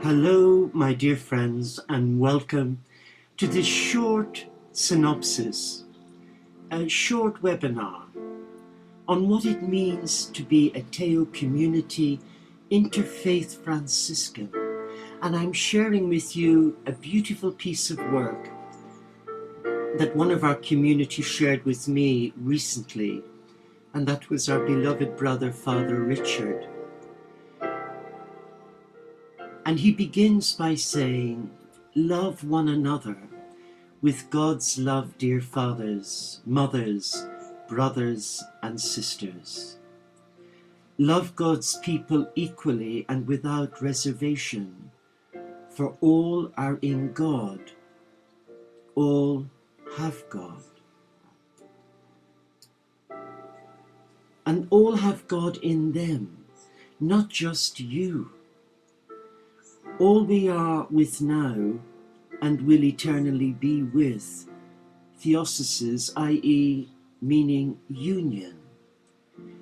Hello, my dear friends, and welcome to this short synopsis, a short webinar on what it means to be a Theo community interfaith Franciscan. And I'm sharing with you a beautiful piece of work that one of our community shared with me recently, and that was our beloved brother, Father Richard. And he begins by saying, "Love one another with God's love, dear fathers, mothers, brothers and sisters. Love God's people equally and without reservation, for all are in God, all have God. And all have God in them, not just you. All we are with now and will eternally be with, Theosis, i.e. meaning union.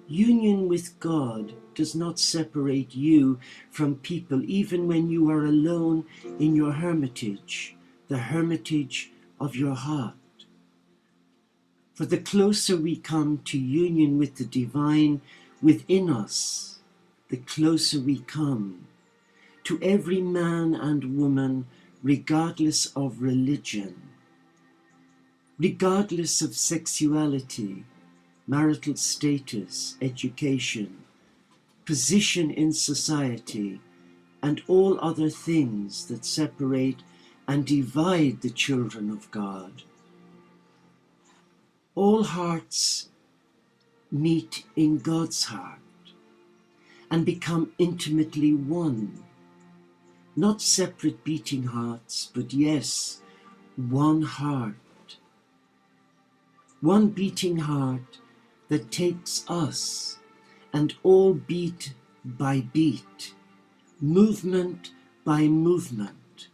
Union with God does not separate you from people, even when you are alone in your hermitage, the hermitage of your heart. For the closer we come to union with the divine within us, the closer we come to every man and woman, regardless of religion, regardless of sexuality, marital status, education, position in society, and all other things that separate and divide the children of God. All hearts meet in God's heart and become intimately one. Not separate beating hearts, but yes, one heart. One beating heart that takes us and all beat by beat, movement by movement,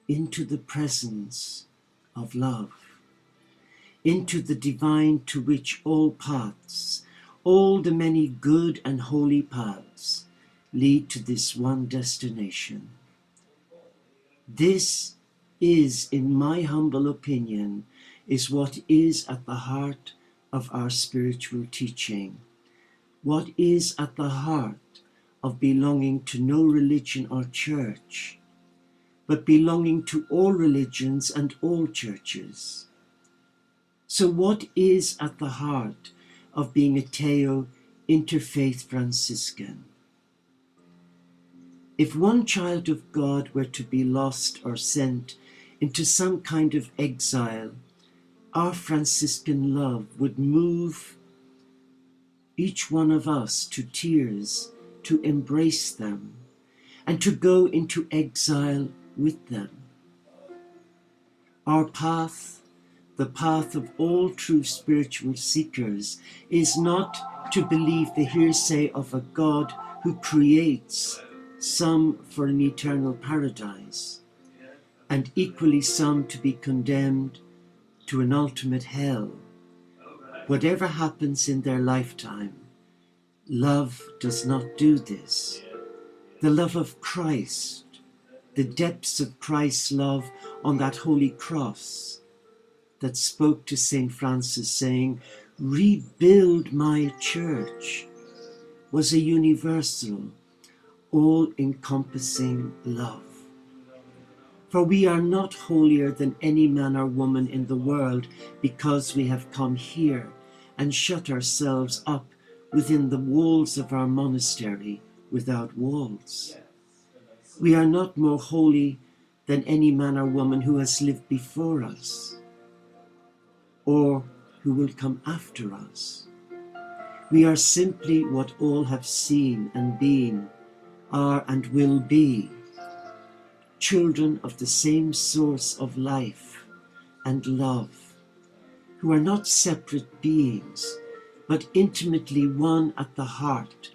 into the presence of love, into the divine to which all paths, all the many good and holy paths, lead to this one destination. This is, in my humble opinion, is what is at the heart of our spiritual teaching, what is at the heart of belonging to no religion or church, but belonging to all religions and all churches. So what is at the heart of being a Theo interfaith Franciscan? If one child of God were to be lost or sent into some kind of exile, our Franciscan love would move each one of us to tears, to embrace them, and to go into exile with them. Our path, the path of all true spiritual seekers, is not to believe the hearsay of a God who creates some for an eternal paradise, and equally some to be condemned to an ultimate hell. Whatever happens in their lifetime, love does not do this. The love of Christ, the depths of Christ's love on that holy cross that spoke to St. Francis saying, "Rebuild my church," was a universal, all-encompassing love. For we are not holier than any man or woman in the world because we have come here and shut ourselves up within the walls of our monastery without walls. We are not more holy than any man or woman who has lived before us or who will come after us. We are simply what all have seen and been, are and will be, children of the same source of life and love, who are not separate beings, but intimately one at the heart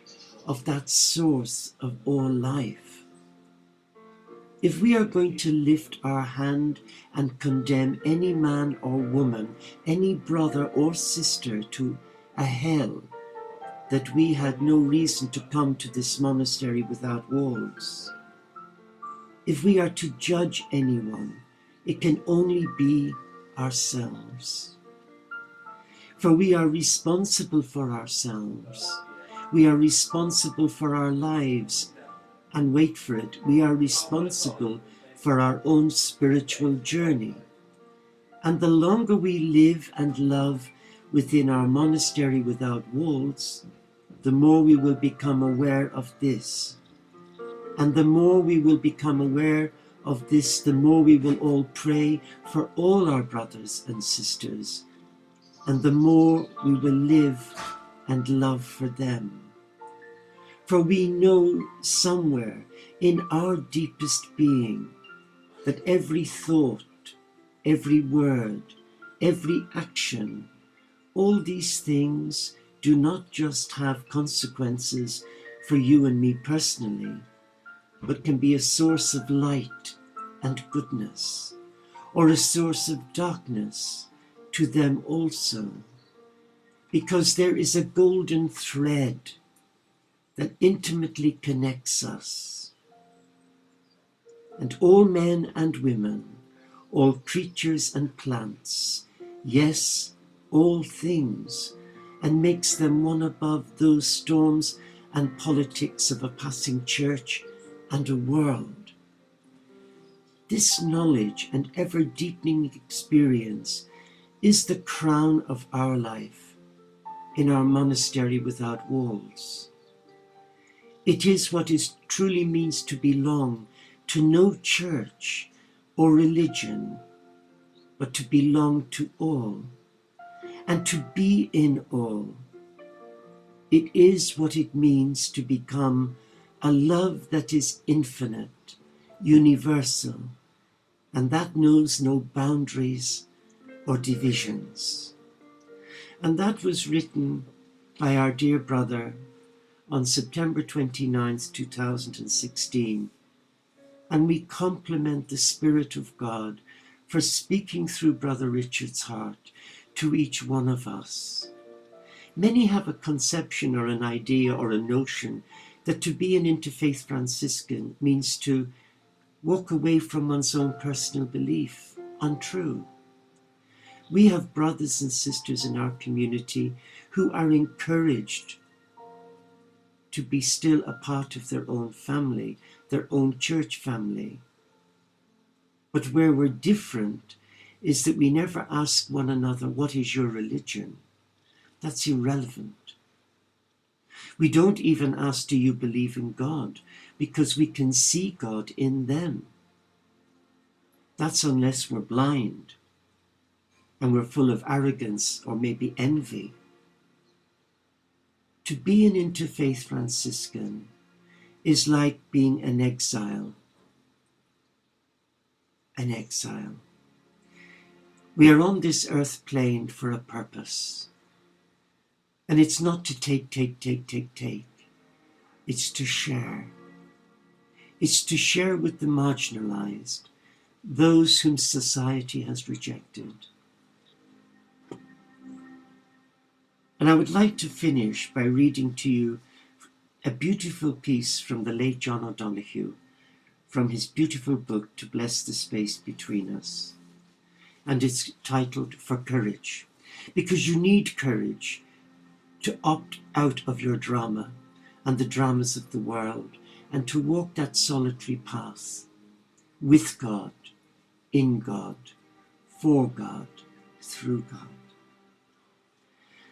of that source of all life. If we are going to lift our hand and condemn any man or woman, any brother or sister to a hell, that we had no reason to come to this monastery without walls. If we are to judge anyone, it can only be ourselves. For we are responsible for ourselves. We are responsible for our lives. And wait for it, we are responsible for our own spiritual journey. And the longer we live and love within our monastery without walls, the more we will become aware of this. And the more we will become aware of this, the more we will all pray for all our brothers and sisters, and the more we will live and love for them. For we know somewhere in our deepest being that every thought, every word, every action, all these things do not just have consequences for you and me personally, but can be a source of light and goodness, or a source of darkness to them also, because there is a golden thread that intimately connects us. And all men and women, all creatures and plants, yes, all things, and makes them one above those storms and politics of a passing church and a world. This knowledge and ever-deepening experience is the crown of our life in our monastery without walls. It is what it truly means to belong to no church or religion, but to belong to all and to be in all. It is what it means to become a love that is infinite, universal, and that knows no boundaries or divisions. And that was written by our dear brother on September 29th, 2016. And we compliment the Spirit of God for speaking through Brother Richard's heart to each one of us. Many have a conception or an idea or a notion that to be an interfaith Franciscan means to walk away from one's own personal belief. Untrue. We have brothers and sisters in our community who are encouraged to be still a part of their own family, their own church family. But where we're different is that we never ask one another, what is your religion? That's irrelevant. We don't even ask, do you believe in God? Because we can see God in them. That's unless we're blind and we're full of arrogance or maybe envy. To be an interfaith Franciscan is like being an exile. An exile. We are on this earth plane for a purpose. And it's not to take. It's to share. It's to share with the marginalized, those whom society has rejected. And I would like to finish by reading to you a beautiful piece from the late John O'Donoghue, from his beautiful book, To Bless the Space Between Us. And it's titled For Courage, because you need courage to opt out of your drama and the dramas of the world and to walk that solitary path with God, in God, for God, through God.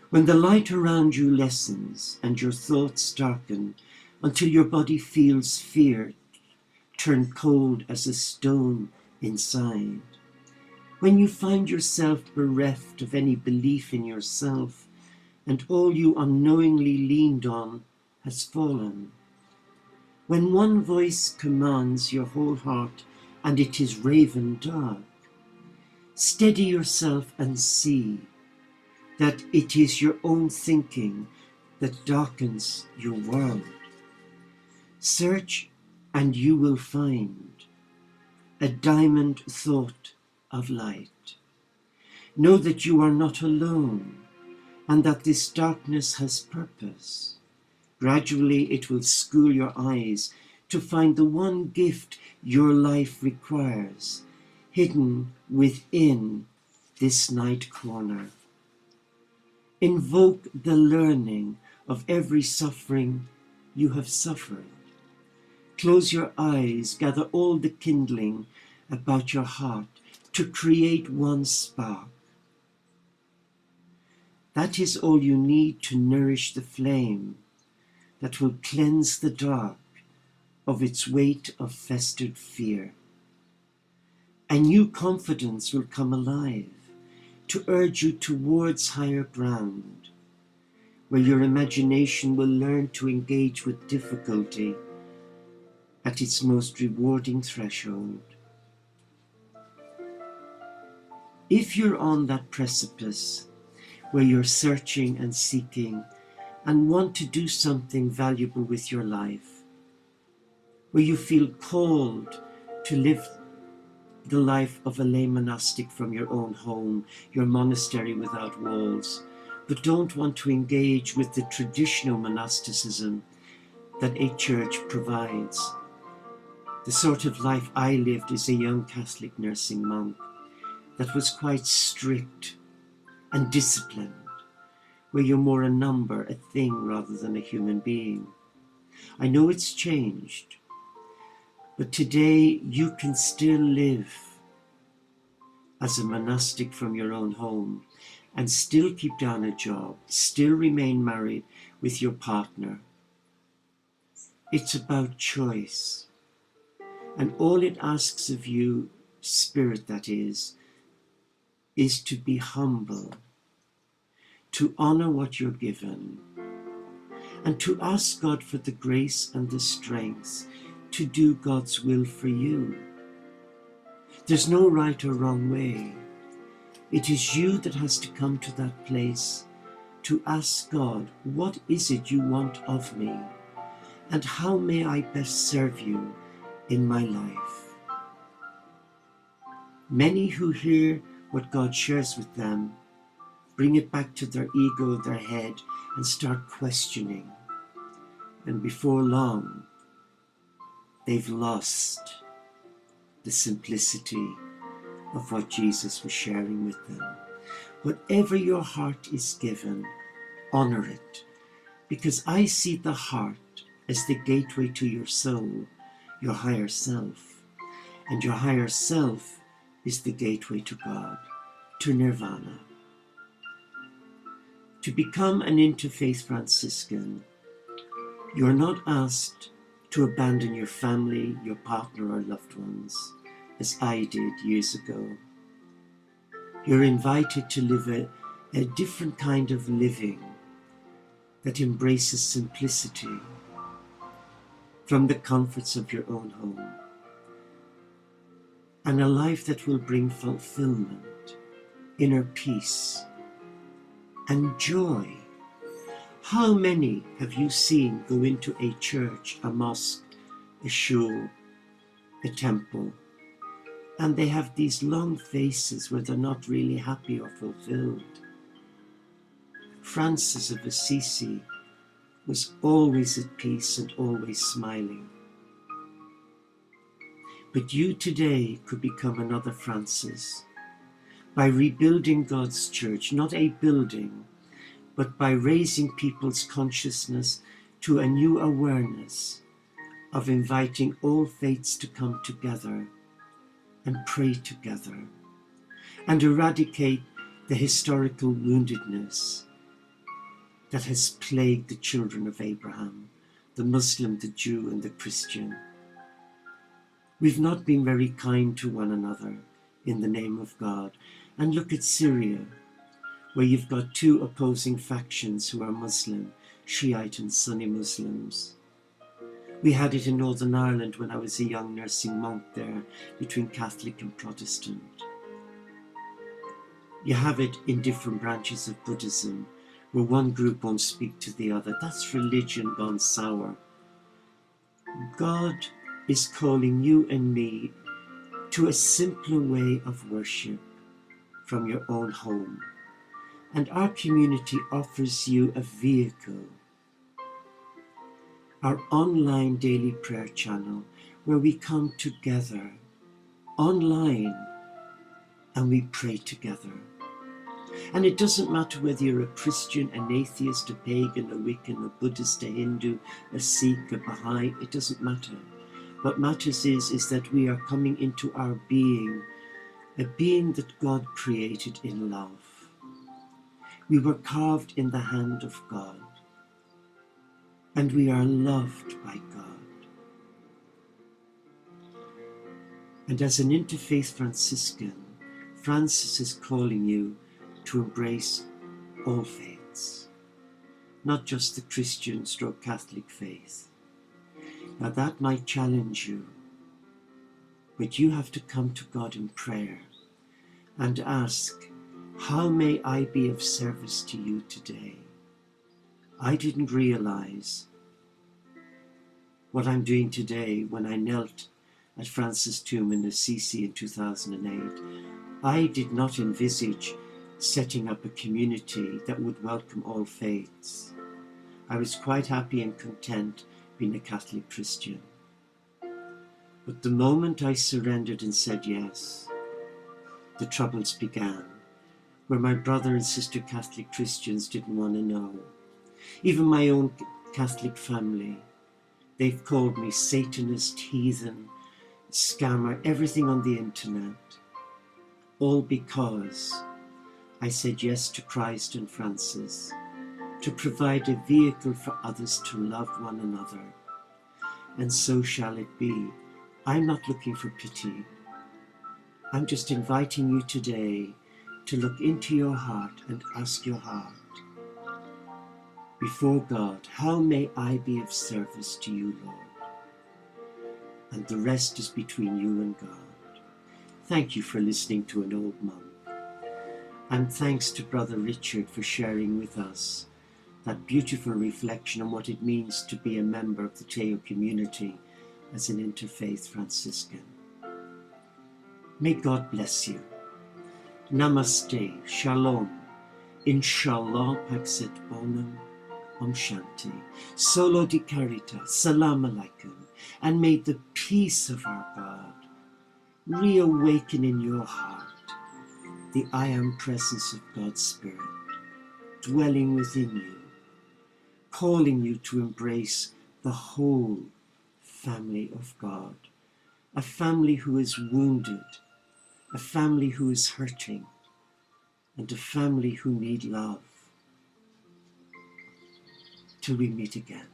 When the light around you lessens and your thoughts darken until your body feels fear turn cold as a stone inside, when you find yourself bereft of any belief in yourself and all you unknowingly leaned on has fallen, when one voice commands your whole heart and it is raven dark, steady yourself and see that it is your own thinking that darkens your world. Search and you will find a diamond thought of light. Know that you are not alone. and that this darkness has purpose. Gradually it will school your eyes to find the one gift your life requires, hidden within this night corner. Invoke the learning of every suffering you have suffered. Close your eyes, gather all the kindling about your heart to create one spark. That is all you need to nourish the flame that will cleanse the dark of its weight of festered fear. A new confidence will come alive to urge you towards higher ground, where your imagination will learn to engage with difficulty at its most rewarding threshold. If you're on that precipice where you're searching and seeking and want to do something valuable with your life, where you feel called to live the life of a lay monastic from your own home, your monastery without walls, but don't want to engage with the traditional monasticism that a church provides. The sort of life I lived as a young Catholic nursing monk that was quite strict and disciplined, where you're more a number, a thing, rather than a human being. I know it's changed, but today you can still live as a monastic from your own home and still keep down a job, still remain married with your partner. It's about choice. And all it asks of you, spirit that is to be humble, to honor what you're given, and to ask God for the grace and the strength to do God's will for you. There's no right or wrong way. It is you that has to come to that place to ask God, what is it you want of me? And how may I best serve you in my life? Many who hear what God shares with them bring it back to their ego, their head, and start questioning. And before long, they've lost the simplicity of what Jesus was sharing with them. Whatever your heart is given, honor it, because I see the heart as the gateway to your soul, your higher self, and your higher self is the gateway to God, to nirvana. To become an interfaith Franciscan, you're not asked to abandon your family, your partner or loved ones, as I did years ago. You're invited to live a different kind of living that embraces simplicity from the comforts of your own home, and a life that will bring fulfillment, inner peace, and joy. How many have you seen go into a church, a mosque, a shul, a temple, and they have these long faces where they're not really happy or fulfilled? Francis of Assisi was always at peace and always smiling. But you today could become another Francis by rebuilding God's church, not a building, but by raising people's consciousness to a new awareness of inviting all faiths to come together and pray together and eradicate the historical woundedness that has plagued the children of Abraham, the Muslim, the Jew, and the Christian. We've not been very kind to one another in the name of God. And look at Syria, where you've got two opposing factions who are Muslim, Shiite and Sunni Muslims. We had it in Northern Ireland when I was a young nursing monk there, between Catholic and Protestant. You have it in different branches of Buddhism, where one group won't speak to the other. That's religion gone sour. God is calling you and me to a simpler way of worship from your own home, And our community offers you a vehicle, our online daily prayer channel, where we come together online and we pray together. And it doesn't matter whether you're a Christian, an atheist, a pagan, a Wiccan, a Buddhist, a Hindu, a Sikh, a Baha'i, it doesn't matter. What matters is that we are coming into our being, a being that God created in love. We were carved in the hand of God, and we are loved by God. And as an interfaith Franciscan, Francis is calling you to embrace all faiths, not just the Christian / Catholic faith. Now that might challenge you, but you have to come to God in prayer and ask, how may I be of service to you today? I didn't realize what I'm doing today when I knelt at Francis' tomb in Assisi in 2008. I did not envisage setting up a community that would welcome all faiths. I was quite happy and content being a Catholic Christian. But the moment I surrendered and said yes, the troubles began, where my brother and sister Catholic Christians didn't want to know. Even my own Catholic family, they've called me Satanist, heathen, scammer, everything on the internet, all because I said yes to Christ and Francis, to provide a vehicle for others to love one another. And so shall it be. I'm not looking for pity. I'm just inviting you today to look into your heart and ask your heart, before God, how may I be of service to you, Lord? And the rest is between you and God. Thank you for listening to an old monk. And thanks to Brother Richard for sharing with us that beautiful reflection on what it means to be a member of the Teo community as an interfaith Franciscan. May God bless you. Namaste, Shalom, Inshallah, Paxet Bonum, Om Shanti, Solo di Carita, Salam Alaikum, and may the peace of our God reawaken in your heart the I am presence of God's Spirit, dwelling within you, calling you to embrace the whole family of God, a family who is wounded, a family who is hurting, and a family who need love. Till we meet again.